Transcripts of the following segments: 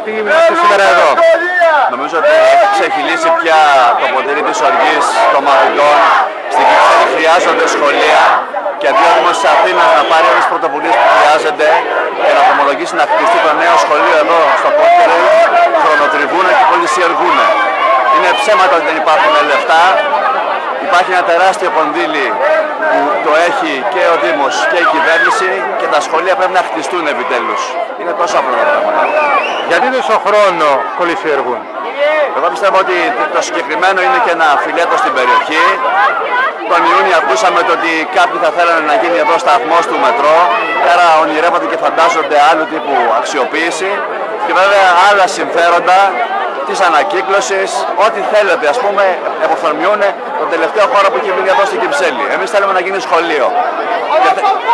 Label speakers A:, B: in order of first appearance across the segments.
A: τι είμαστε σήμερα εδώ?
B: Νομίζω ότι έχει ξεχυλήσει πια το ποτήρι της οργής των μαθητών. Στην Κυψέλη χρειάζονται σχολεία και αντί ο Δήμος της Αθήνας να πάρει όλες τις πρωτοβουλίες που χρειάζεται και να προμολογήσει να χτιστεί το νέο σχολείο εδώ στο Κόκκινο, χρονοτριβούν και κολλησιεργούν. Είναι ψέματα ότι δεν υπάρχουν λεφτά. Υπάρχει ένα τεράστιο κονδύλι που το έχει και ο Δήμος και η κυβέρνηση και τα σχολεία πρέπει να χτιστούν επιτέλους. Είναι τόσο απλά τα πράγματα.
A: Γιατί τόσο χρόνο κολλησιεργούν?
B: Εγώ πιστεύω ότι το συγκεκριμένο είναι και ένα φιλέτο στην περιοχή. Τον Ιούνιο ακούσαμε ότι κάποιοι θα θέλανε να γίνει εδώ σταθμός του μετρό και άρα ονειρεύονται και φαντάζονται άλλου τύπου αξιοποίηση και βέβαια άλλα συμφέροντα της ανακύκλωσης, ό,τι θέλετε, ας πούμε, εποφθορμιούν τον τελευταίο χώρο που έχει μείνει εδώ στην Κυψέλη. Εμείς θέλουμε να γίνει σχολείο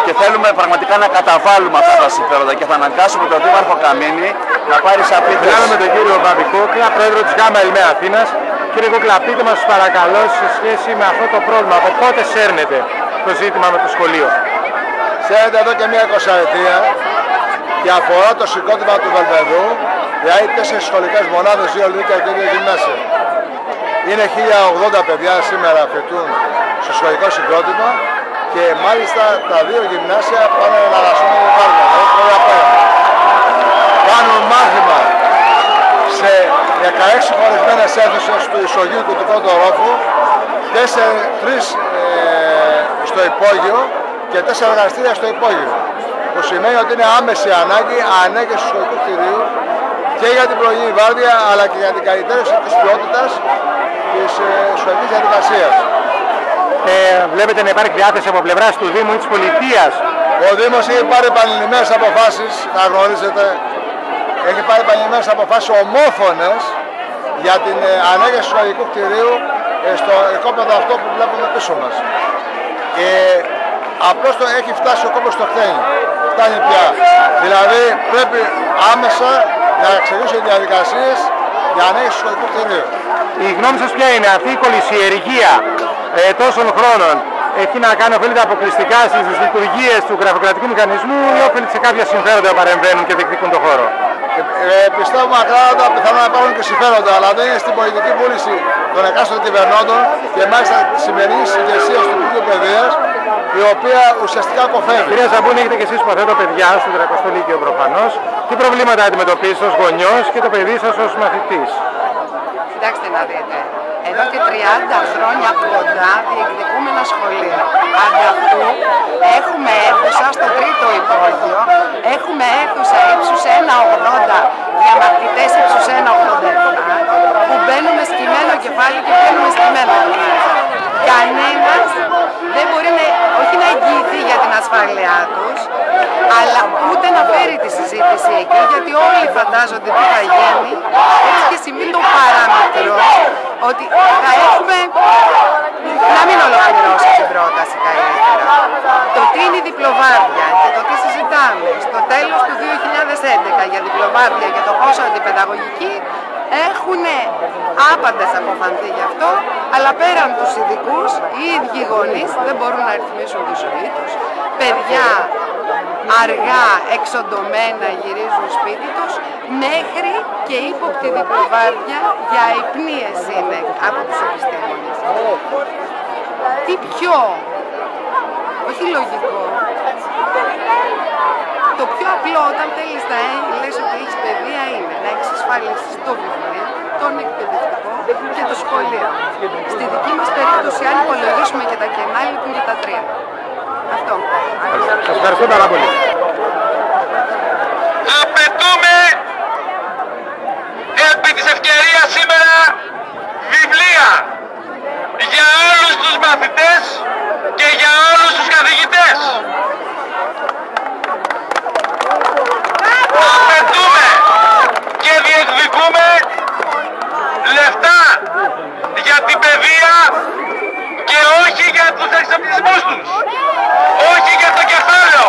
B: και θέλουμε πραγματικά να καταβάλουμε αυτά τα συμφέροντα και θα αναγκάσουμε τον Δήμαρχο Καμίνη να πάρει σαφή θέση.
A: Μιλάμε με τον κύριο Μπαμπικούκλα, πρόεδρο της ΓΑΜΑ ΕΛΜΕ Αθήνας. Κύριε Κούκλα, πείτε μας παρακαλώ σε σχέση με αυτό το πρόβλημα, από πότε σέρνεται το ζήτημα με το σχολείο?
C: Σέρνεται εδώ και μία 20ετία και αφορά το συγκρότημα του Βελβεδού, δηλαδή 4 σχολικές μονάδες, 2 λύκεια και 2 γυμνάσια. Είναι 1080 παιδιά σήμερα φοιτούν στο σχολικό συγκρότημα και μάλιστα τα 2 γυμνάσια πάνε να αναλασσούν βάρδια, πρωί απόγευμα. Κάνουν μάθημα σε 16 χωρισμένες αίθουσες του ισογείου και του πρώτου ορόφου, 3 στο υπόγειο και 4 εργαστήρια στο υπόγειο. Που σημαίνει ότι είναι άμεση ανάγκη ανέγκες του σχολικού κτηρίου και για την πρωινή βάρδια αλλά και για την καλυτέρευση της ποιότητας της σχολικής διαδικασίας.
A: Βλέπετε να υπάρχει διάθεση από πλευράς του Δήμου ή της πολιτείας?
C: Ο Δήμος έχει πάρει επανειλημμένες αποφάσεις, θα γνωρίζετε, έχει πάρει επανειλημμένες αποφάσεις ομόφωνες για την ανέγερση του σχολικού κτηρίου στο οικόπεδο αυτό που βλέπουμε πίσω μας. Και απλώς το έχει φτάσει ο κόμπος στο χτένι. Φτάνει πια. Δηλαδή πρέπει άμεσα να ξεκινήσουν οι διαδικασίες για ανέγερση του σχολικού κτηρίου.
A: Η γνώμη σας ποια είναι? Αυτή η κολυσιεργία τόσων χρόνων έχει να κάνει, οφείλεται αποκλειστικά στις λειτουργίες του γραφειοκρατικού μηχανισμού ή οφείλεται σε κάποια συμφέροντα που παρεμβαίνουν και διεκδικούν τον χώρο?
C: Πιστεύουμε ακράδαντα πιθανόν να υπάρχουν και συμφέροντα, αλλά δεν είναι στην πολιτική βούληση των εκάστοτε κυβερνώντων και μάλιστα τη σημερινή ηγεσία του Υπουργείου Παιδείας, η οποία ουσιαστικά κοφεύει.
A: Κυρία Ζαμπούνη, έχετε και εσείς που αθέτω παιδιά στο 30ο Λύκειο προφανώς. Τι προβλήματα αντιμετωπίζετε ως γονιός και το παιδί σας ως μαθητής?
D: Κοιτάξτε να δείτε, εδώ και 30 χρόνια κοντά διεκδικούμε ένα σχολείο. Ανταυτού έχουμε αίθουσα στο 3ο υπόγειο, έχουμε αίθουσα ύψους 1,80 για μαθητές ύψους 1,87 που μπαίνουμε σκυμμένο κεφάλι και βγαίνουμε σκυμμένο κεφάλι. Κανένας δεν μπορεί όχι να εγγυηθεί για την ασφάλειά τους, αλλά ούτε να φέρει τη συζήτηση εκεί, γιατί όλοι φαντάζονται τι θα γίνει, έτσι και σημαίνει το παράμετρο ότι θα έχουμε να μην ολοκληρώσει την πρόταση καλύτερα. Το τι είναι η διπλοβάρδια και το τι συζητάμε στο τέλος του 2011 για διπλοβάρδια και το πόσο αντιπαιδαγωγική έχουν άπαντες αποφανθεί γι' αυτό, αλλά πέραν τους ειδικούς, οι ίδιοι γονείς δεν μπορούν να ρυθμίσουν τη ζωή τους. Παιδιά αργά, εξοντωμένα γυρίζουν σπίτι τους, μέχρι και ύποπτη διπλοβάρδια για υπνίες είναι από τους επιστήμονες. Τι πιο, όχι λογικό, το πιο απλό όταν θέλεις να λες ότι έχεις παιδεία είναι να εξασφαλίσεις το βιβλίο, τον εκπαιδευτικό και το σχολείο. Στη δική μας περίπτωση, αν υπολογίσουμε και τα κενά, λείπουν και τα 3. Αυτό.
A: Σας ευχαριστώ πάρα πολύ.
E: Απαιτούμε επί της ευκαιρίας σήμερα βιβλία για όλους τους μαθητές και για όλους τους καθηγητές. Απαιτούμε και διεκδικούμε λεφτά για την παιδεία και όχι για τους εξοπλισμούς τους, όχι για το κεφάλαιο.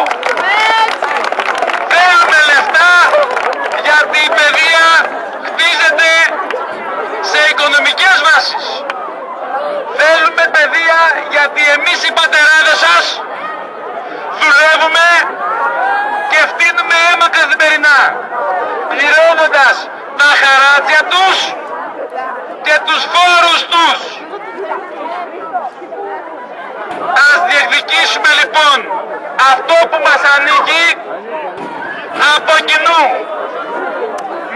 E: Θέλουμε λεφτά γιατί η παιδεία χτίζεται σε οικονομικές βάσεις. Θέλουμε παιδεία γιατί εμείς οι πατεράδες σας τους φόρους τους. Ας διεκδικήσουμε λοιπόν αυτό που μας ανήκει από κοινού,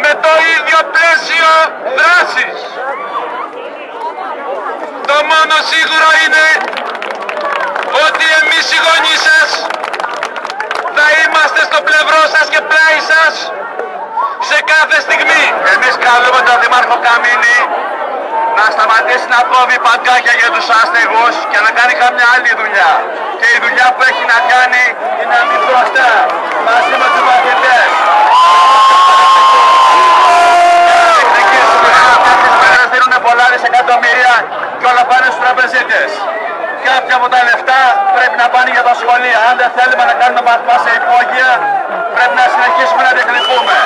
E: με το ίδιο πλαίσιο δράσης. Το μόνο σίγουρο είναι ότι εμείς οι γονείς σας θα είμαστε στο πλευρό σας και πλάι σας σε κάθε στιγμή. Εμείς καλούμε τον Δήμαρχο Καμίνη να σταματήσει να κόβει παγκάκια για τους άστεγους και να κάνει κάποια άλλη δουλειά. Και η δουλειά που έχει να κάνει είναι να μην μπροστά μαζί με τους μαθητές. Δίνουν πολλά δισεκατομμύρια και όλα πάνε στους τραπεζίτες. Κάποια από τα λεφτά πρέπει να πάνε για τα σχολεία. Αν δεν θέλουμε να κάνουμε βαθμά σε υπόγεια, πρέπει να συνεχίσουμε να διεκδικούμε.